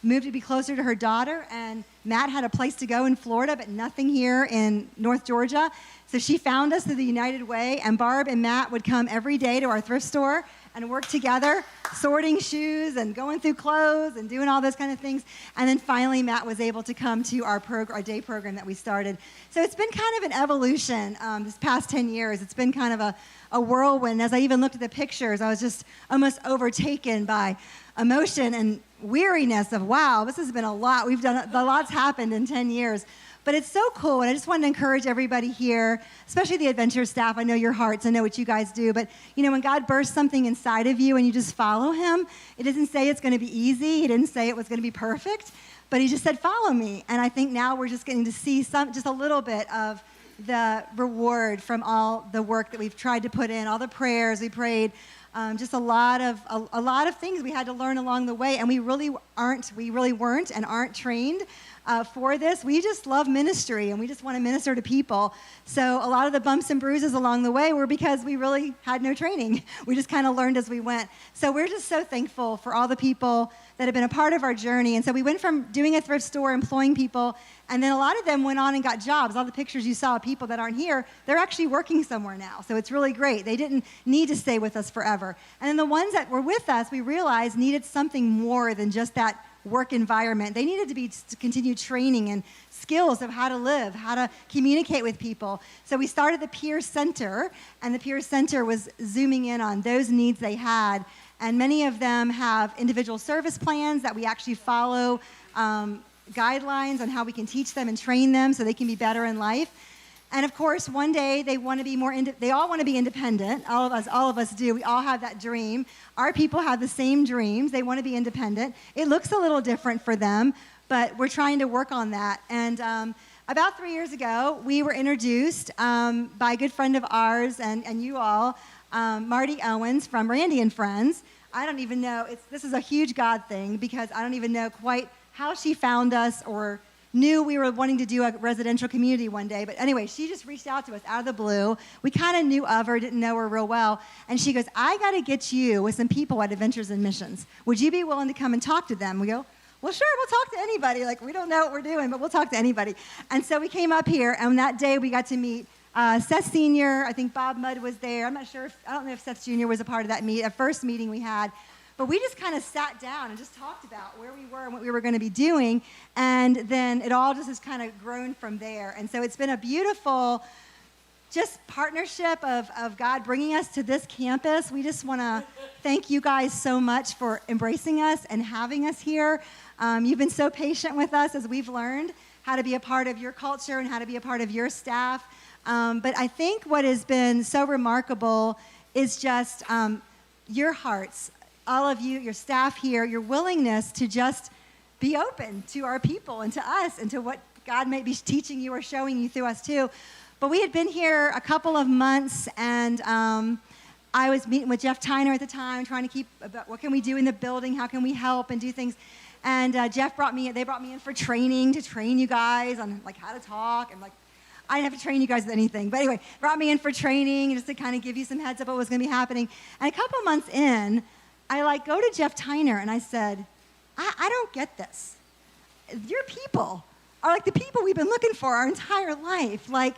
S5: moved to be closer to her daughter. And Matt had a place to go in Florida, but nothing here in North Georgia. So she found us through the United Way, and Barb and Matt would come every day to our thrift store and work together, sorting shoes and going through clothes and doing all those kind of things. And then finally, Matt was able to come to our day program that we started. So it's been kind of an evolution this past 10 years. It's been kind of a whirlwind. As I even looked at the pictures, I was just almost overtaken by emotion and weariness of, wow, this has been a lot. A lot's happened in 10 years. But it's so cool, and I just wanted to encourage everybody here, especially the adventure staff. I know your hearts, I know what you guys do, but when God bursts something inside of you and you just follow him, it doesn't say it's going to be easy. He didn't say it was going to be perfect, but he just said, follow me. And I think now we're just getting to see just a little bit of the reward from all the work that we've tried to put in, all the prayers we prayed, just a lot of things we had to learn along the way, and we really weren't and aren't trained for this. We just love ministry, and we just want to minister to people. So a lot of the bumps and bruises along the way were because we really had no training. We just kind of learned as we went. So we're just so thankful for all the people that have been a part of our journey. And so we went from doing a thrift store, employing people, and then a lot of them went on and got jobs. All the pictures you saw of people that aren't here, they're actually working somewhere now. So it's really great. They didn't need to stay with us forever. And then the ones that were with us, we realized needed something more than just that work environment. They needed to continue training and skills of how to live, how to communicate with people. So we started the PIER Center, and the PIER Center was zooming in on those needs they had. And many of them have individual service plans that we actually follow guidelines on how we can teach them and train them so they can be better in life. And of course, one day they want to be they all want to be independent. All of us do. We all have that dream. Our people have the same dreams. They want to be independent. It looks a little different for them, but we're trying to work on that. And about 3 years ago, we were introduced by a good friend of ours and you all, Marty Owens from Randy and Friends. I don't even know. This is a huge God thing because I don't even know quite how she found us or knew we were wanting to do a residential community one day. But anyway, she just reached out to us out of the blue. We kind of knew of her, didn't know her real well. And she goes, I got to get you with some people at Adventures in Missions. Would you be willing to come and talk to them? We go, well, sure, we'll talk to anybody. Like, we don't know what we're doing, but we'll talk to anybody. And so we came up here, and that day we got to meet Seth Sr., I think Bob Mudd was there. I'm not sure I don't know if Seth Jr. was a part of that first meeting we had. But we just kind of sat down and just talked about where we were and what we were going to be doing. And then it all just has kind of grown from there. And so it's been a beautiful just partnership of God bringing us to this campus. We just want to thank you guys so much for embracing us and having us here. You've been so patient with us as we've learned how to be a part of your culture and how to be a part of your staff. But I think what has been so remarkable is just your hearts, all of you, your staff here, your willingness to just be open to our people and to us and to what God may be teaching you or showing you through us too. But we had been here a couple of months, and I was meeting with Jeff Tyner at the time, trying to keep about what can we do in the building, how can we help and do things. And they brought me in for training to train you guys on like how to talk, and like I didn't have to train you guys with anything. But anyway, brought me in for training just to kind of give you some heads up what was going to be happening. And a couple months in, I go to Jeff Tyner and I said, I don't get this. Your people are like the people we've been looking for our entire life. Like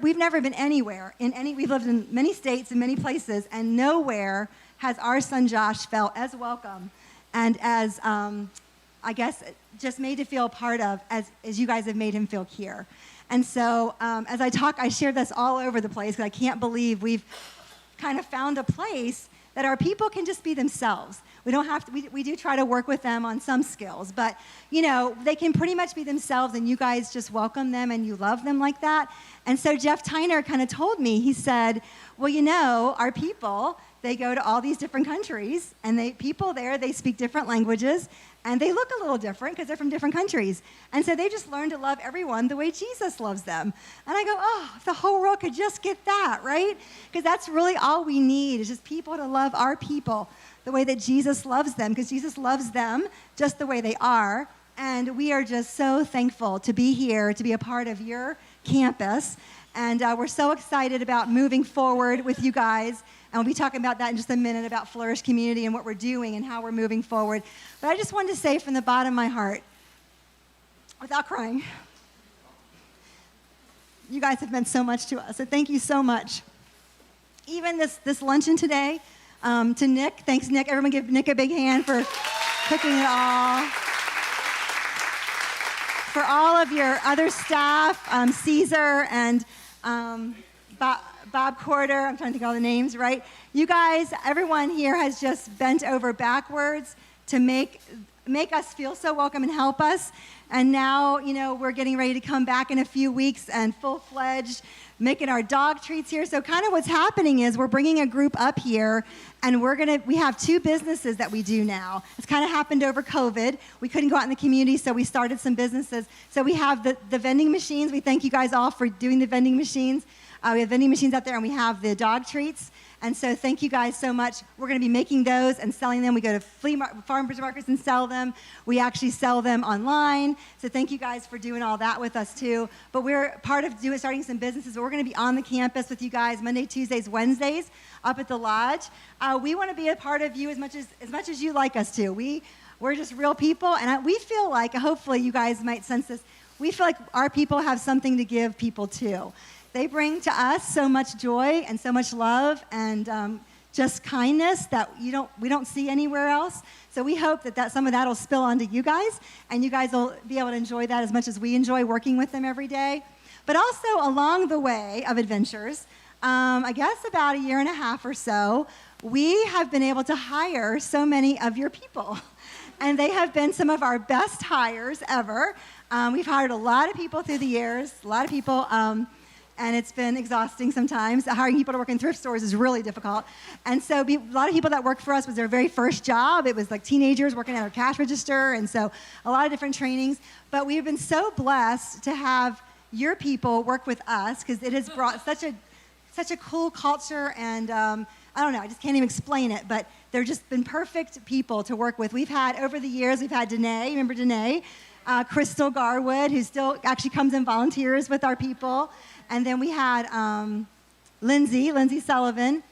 S5: we've never been anywhere we've lived in many states and many places, and nowhere has our son Josh felt as welcome and as, I guess, just made to feel a part of as you guys have made him feel here. And so as I talk, I share this all over the place because I can't believe we've kind of found a place that our people can just be themselves. We don't have to, we do try to work with them on some skills, but they can pretty much be themselves, and you guys just welcome them and you love them like that. And so Jeff Tyner kind of told me, he said, well, our people, they go to all these different countries, and people there, they speak different languages, and they look a little different because they're from different countries. And so they just learn to love everyone the way Jesus loves them. And I go, oh, if the whole world could just get that, right? Because that's really all we need is just people to love our people the way that Jesus loves them, because Jesus loves them just the way they are. And we are just so thankful to be here, to be a part of your campus. And we're so excited about moving forward with you guys. And we'll be talking about that in just a minute, about Flourish Community and what we're doing and how we're moving forward. But I just wanted to say from the bottom of my heart, without crying, you guys have meant so much to us. So thank you so much. Even this luncheon today, to Nick. Thanks, Nick. Everyone give Nick a big hand for cooking it all. For all of your other staff, Caesar and Bob Corder, I'm trying to think of all the names, right? You guys, everyone here has just bent over backwards to make us feel so welcome and help us. And now, we're getting ready to come back in a few weeks and full-fledged making our dog treats here. So kind of what's happening is we're bringing a group up here, and we have 2 businesses that we do now. It's kind of happened over COVID. We couldn't go out in the community, so we started some businesses. So we have the vending machines. We thank you guys all for doing the vending machines. We have vending machines out there, and we have the dog treats. And so thank you guys so much. We're going to be making those and selling them. We go to farmers markets and sell them. We actually sell them online. So thank you guys for doing all that with us too. But we're part of starting some businesses. We're going to be on the campus with you guys Monday, Tuesdays, Wednesdays up at the lodge. We want to be a part of you as much as you like us to. We're just real people, and we feel like, hopefully you guys might sense this, we feel like our people have something to give people too. They bring to us so much joy and so much love and just kindness that we don't see anywhere else. So we hope that some of that will spill onto you guys, and you guys will be able to enjoy that as much as we enjoy working with them every day. But also along the way of adventures, I guess about a year and a half or so, we have been able to hire so many of your people. And they have been some of our best hires ever. We've hired a lot of people through the years, a lot of people, and it's been exhausting sometimes. Hiring people to work in thrift stores is really difficult. And so a lot of people that worked for us was their very first job. It was like teenagers working at our cash register, and so a lot of different trainings. But we've been so blessed to have your people work with us, because it has brought such a cool culture, and I don't know, I just can't even explain it, but they've just been perfect people to work with. Over the years, we've had Danae, remember Danae? Crystal Garwood, who still actually comes and volunteers with our people. And then we had Lindsay Sullivan.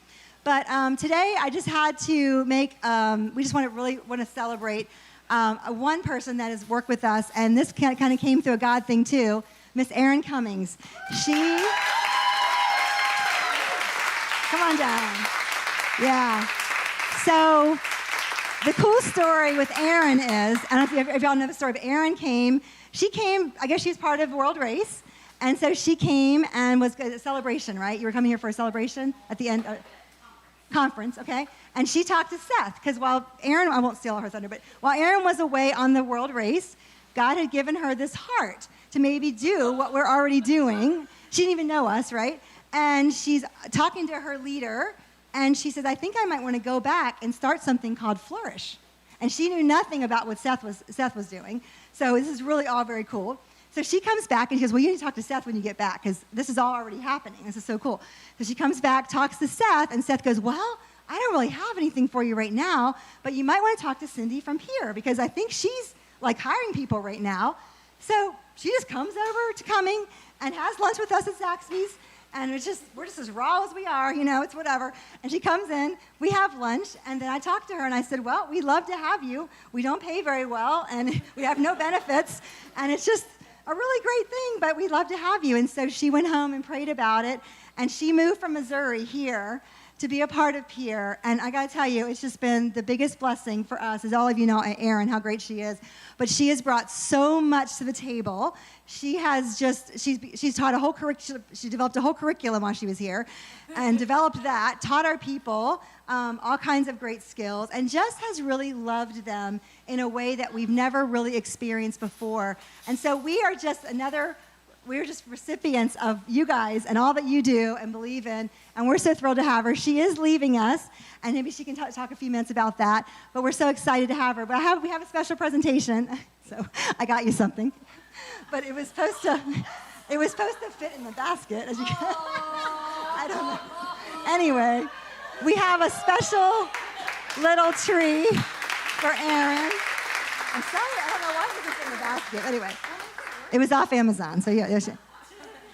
S5: But today I just had to we just want to celebrate one person that has worked with us, and this kind of came through a God thing too, Miss Erin Cummings. Come on down. Yeah. So the cool story with Erin is, I don't know if y'all know the story, but Erin came, I guess she was part of World Race, And so she came and was a celebration, right? You were coming here for a celebration at the end, conference, okay? And she talked to Seth, because while Aaron, I won't steal all her thunder, but while Aaron was away on the world race, God had given her this heart to maybe do what we're already doing. She didn't even know us, right? And she's talking to her leader, and she says, I think I might want to go back and start something called Flourish. And she knew nothing about what Seth was doing. So this is really all very cool. So she comes back and she goes, well, you need to talk to Seth when you get back, because this is all already happening. This is so cool. So she comes back, talks to Seth, and Seth goes, well, I don't really have anything for you right now, but you might want to talk to Cindy from PIER, because I think she's like hiring people right now. So she just comes over to Cumming and has lunch with us at Zaxby's. And we're just as raw as we are, it's whatever. And she comes in, we have lunch, and then I talked to her and I said, well, we'd love to have you. We don't pay very well, and we have no benefits, and it's just a really great thing, but we'd love to have you. And so she went home and prayed about it, and she moved from Missouri here to be a part of PIER. And I gotta tell you, it's just been the biggest blessing for us, as all of you know, Erin, how great she is. But she has brought so much to the table. She has she's taught a whole curriculum, she developed a whole curriculum while she was here, and developed that, taught our people all kinds of great skills, and just has really loved them in a way that we've never really experienced before. And so we're just recipients of you guys and all that you do and believe in, and we're so thrilled to have her. She is leaving us, and maybe she can talk a few minutes about that, but we're so excited to have her. But we have a special presentation, so I got you something. But it was supposed to fit in the basket, as you can. I don't know. Anyway, we have a special little tree for Aaron. I'm sorry, I don't know why it was in the basket. Anyway. It was off Amazon, so yeah.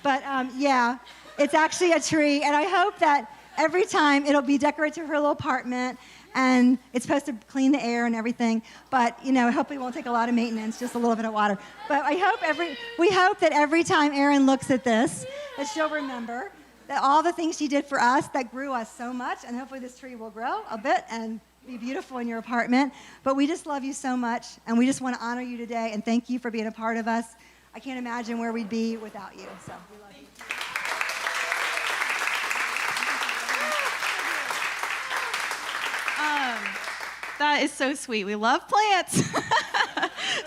S5: But yeah, it's actually a tree, and I hope that every time it'll be decorated to her little apartment, and it's supposed to clean the air and everything. But hopefully it won't take a lot of maintenance, just a little bit of water. But we hope that every time Erin looks at this, that she'll remember that all the things she did for us that grew us so much, and hopefully this tree will grow a bit and be beautiful in your apartment. But we just love you so much, and we just want to honor you today and thank you for being a part of us. I can't imagine where we'd be without you, so we love you.
S6: That is so sweet. We love plants.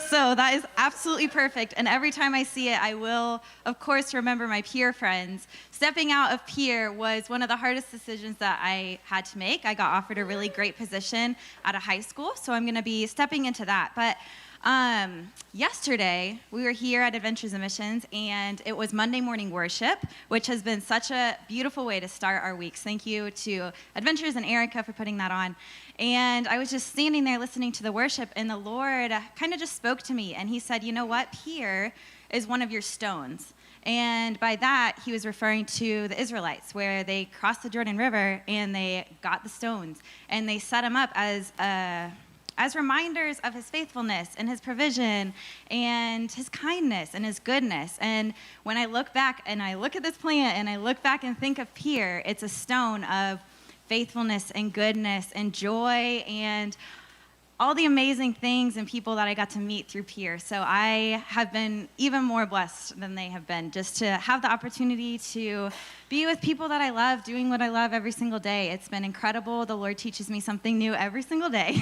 S6: So that is absolutely perfect. And every time I see it, I will, of course, remember my PIER friends. Stepping out of PIER was one of the hardest decisions that I had to make. I got offered a really great position at a high school, so I'm going to be stepping into that. But yesterday, we were here at Adventures in Missions, and it was Monday morning worship, which has been such a beautiful way to start our weeks. Thank you to Adventures and Erica for putting that on. And I was just standing there listening to the worship, and the Lord kind of just spoke to me, and he said, you know what? PIER is one of your stones. And by that, he was referring to the Israelites, where they crossed the Jordan River, and they got the stones, and they set them up as reminders of his faithfulness and his provision and his kindness and his goodness. And when I look back and I look at this plant and I look back and think of PIER, it's a stone of faithfulness and goodness and joy and all the amazing things and people that I got to meet through PIER. So I have been even more blessed than they have been, just to have the opportunity to be with people that I love, doing what I love every single day. It's been incredible. The Lord teaches me something new every single day.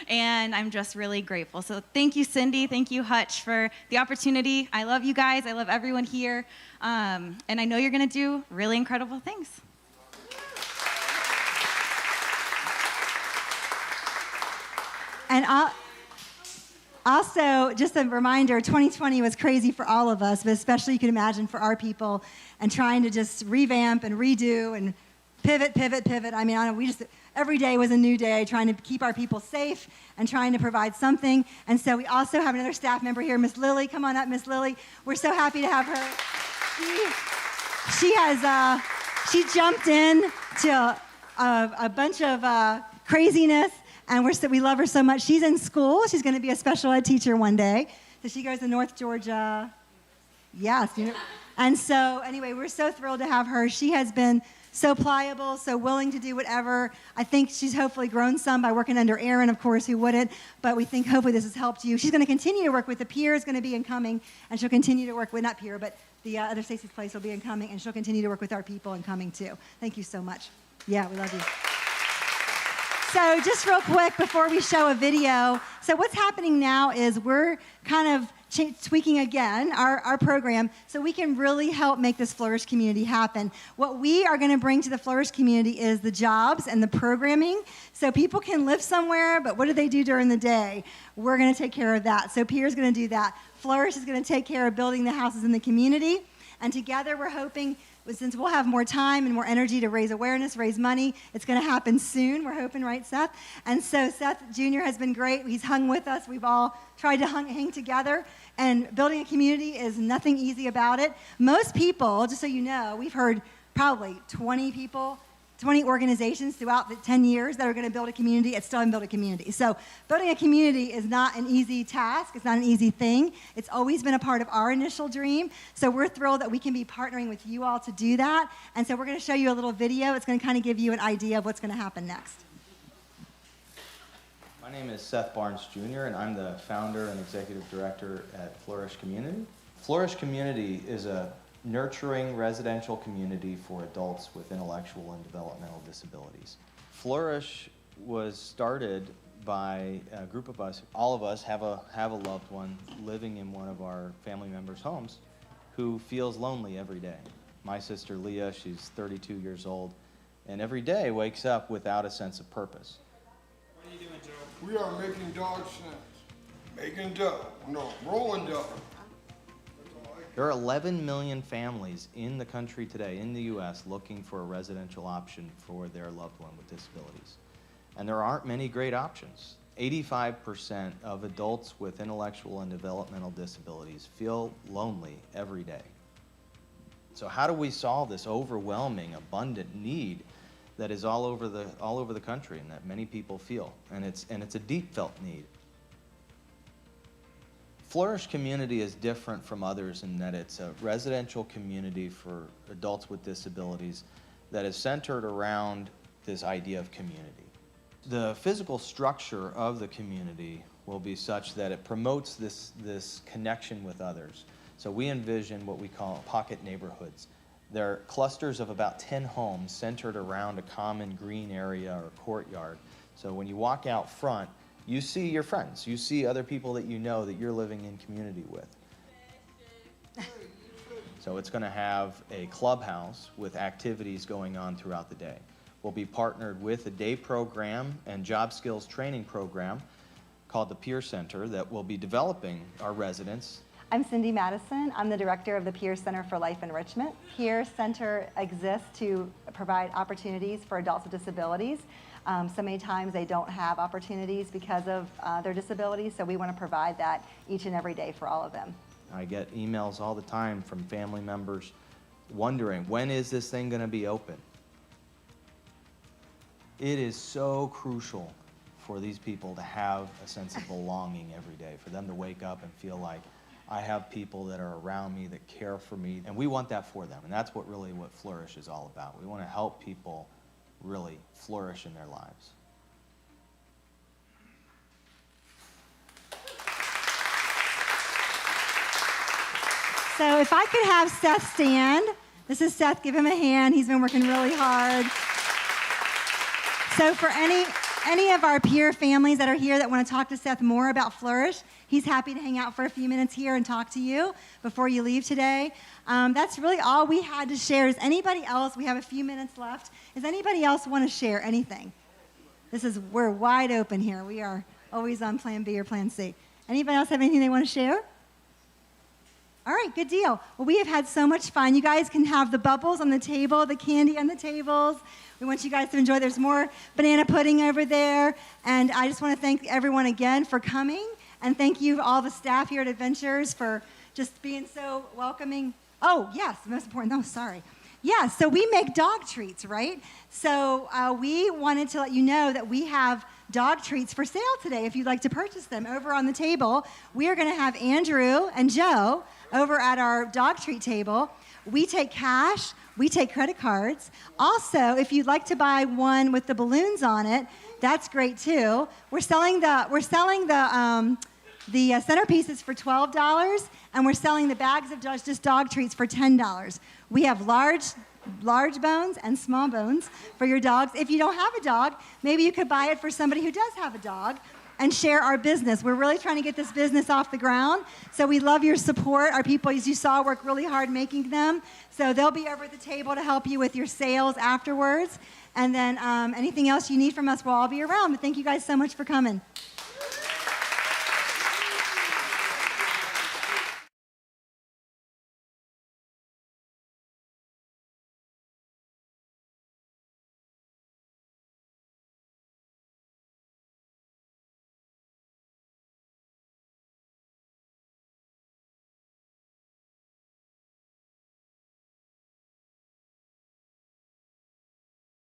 S6: And I'm just really grateful. So thank you, Cindy. Thank you, Hutch, for the opportunity. I love you guys. I love everyone here. And I know you're going to do really incredible things.
S5: And also, just a reminder, 2020 was crazy for all of us, but especially you can imagine for our people, and trying to just revamp and redo and pivot. I mean, every day was a new day, trying to keep our people safe and trying to provide something. And so we also have another staff member here, Miss Lily. Come on up, Miss Lily. We're so happy to have her. She jumped in to a bunch of craziness. And we love her so much. She's in school. She's going to be a special ed teacher one day. So she goes to North Georgia. Yes, And so anyway, we're so thrilled to have her. She has been so pliable, so willing to do whatever. I think she's hopefully grown some by working under Aaron, of course, who wouldn't, but we think hopefully this has helped you. She's going to continue to work with the PIER is going to be incoming, and she'll continue to work with, not PIER, but the other Stacey's Place will be incoming, and she'll continue to work with our people incoming too. Thank you so much. Yeah, we love you. So just real quick before we show a video, so what's happening now is we're kind of tweaking again our program so we can really help make this Flourish community happen. What we are going to bring to the Flourish community is the jobs and the programming so people can live somewhere, but what do they do during the day? We're going to take care of that. So PIER is going to do that. Flourish is going to take care of building the houses in the community, and together we're hoping, since we'll have more time and more energy to raise awareness, raise money, it's going to happen soon, we're hoping, right, Seth? And so Seth Jr. has been great. He's hung with us. We've all tried to hang together. And building a community is nothing easy about it. Most people, just so you know, we've heard probably 20 people, 20 organizations throughout the 10 years that are going to build a community and still haven't built a community. So building a community is not an easy task. It's not an easy thing. It's always been a part of our initial dream. So we're thrilled that we can be partnering with you all to do that. And so we're going to show you a little video. It's going to kind of give you an idea of what's going to happen next.
S14: My name is Seth Barnes Jr., and I'm the founder and executive director at Flourish Community. Flourish Community is a nurturing residential community for adults with intellectual and developmental disabilities. Flourish was started by a group of us. All of us have a loved one living in one of our family members' homes who feels lonely every day. My sister Leah, she's 32 years old, and every day wakes up without a sense of purpose.
S11: What are you doing, Joe? We are making dog snacks. Making dough. No, rolling dough.
S14: There are 11 million families in the country today, in the U.S., looking for a residential option for their loved one with disabilities. And there aren't many great options. 85% of adults with intellectual and developmental disabilities feel lonely every day. So how do we solve this overwhelming, abundant need that is all over the country and that many people feel? And it's a deep felt need. Flourish Community is different from others in that it's a residential community for adults with disabilities that is centered around this idea of community. The physical structure of the community will be such that it promotes this connection with others. So we envision what we call pocket neighborhoods. They're clusters of about 10 homes centered around a common green area or courtyard. So when you walk out front, you see your friends. You see other people that you know that you're living in community with. So it's going to have a clubhouse with activities going on throughout the day. We'll be partnered with a day program and job skills training program called the PIER Center that will be developing our residents.
S5: I'm Cindy Madison. I'm the director of the PIER Center for Life Enrichment. PIER Center exists to provide opportunities for adults with disabilities. So many times they don't have opportunities because of their disabilities, so we want to provide that each and every day for all of them.
S14: I get emails all the time from family members wondering, when is this thing going to be open? It is so crucial for these people to have a sense of belonging every day, for them to wake up and feel like, I have people that are around me that care for me, and we want that for them, and that's what Flourish is all about. We want to help people really flourish in their lives.
S5: So if I could have Seth stand. This is Seth, give him a hand. He's been working really hard. So for any of our PIER families that are here that want to talk to Seth more about Flourish, he's happy to hang out for a few minutes here and talk to you before you leave today. That's really all we had to share. Does anybody else, we have a few minutes left, does anybody else want to share anything? We're wide open here. We are always on plan B or plan C. Anybody else have anything they want to share? All right, good deal. Well, we have had so much fun. You guys can have the bubbles on the table, the candy on the tables. We want you guys to enjoy. There's more banana pudding over there. And I just want to thank everyone again for coming. And thank you, all the staff here at Adventures, for just being so welcoming. Oh, yes, the most important. Oh, sorry. Yeah, so we make dog treats, right? So we wanted to let you know that we have dog treats for sale today if you'd like to purchase them. Over on the table, we are going to have Andrew and Joe over at our dog treat table. We take cash. We take credit cards. Also, if you'd like to buy one with the balloons on it, that's great too. We're selling the centerpieces for $12, and we're selling the bags of just dog treats for $10. We have large bones and small bones for your dogs. If you don't have a dog, maybe you could buy it for somebody who does have a dog and share our business. We're really trying to get this business off the ground, so we love your support. Our people, as you saw, work really hard making them, so they'll be over at the table to help you with your sales afterwards. And then anything else you need from us, we'll all be around. But thank you guys so much for coming.